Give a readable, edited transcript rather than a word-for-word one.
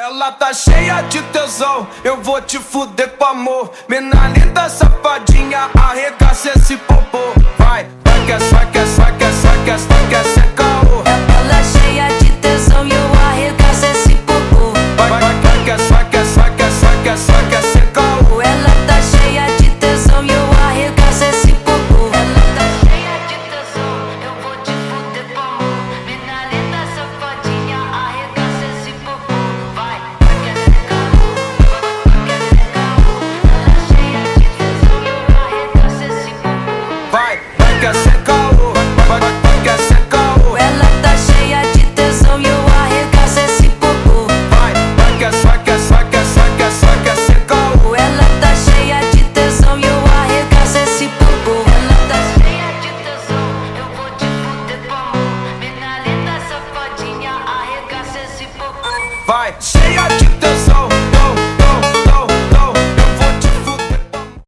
Ela tá cheia de tesão, eu vou te fuder com amor. Mina linda, safadinha, arregaça esse popô. Vai, vai que é, vai que é, vai que é, vai que é, vai que é, sem caô. Ela cheia de tesão e eu arregaço esse popô. Vai, vai, vai que é, vai que é, vai que é, vai que é, vai que é, sem caô. Ela tá cheia de tesão e eu arregaço esse popô. Ela tá cheia de tesão, eu vou te fuder com amor. Mina linda, safadinha, arregaça esse popô. Vai, vai que é sem caô, vai que é sem caô. Ela cheia de tesão e eu arregaço esse popô. Vai, vai que é sem caô, vai, vai que é sem caô. Ela tá cheia de tesão e eu arregaço esse popô. Vai, vai que é, vai que é, vai que é, vai que é, vai que é, sem caô. Ela tá cheia de tesão e eu arregaço esse popô. Ela tá cheia de tesão, eu vou te fuder com amor. Mina linda, safadinha, arregaça esse popô. Vai, cheia de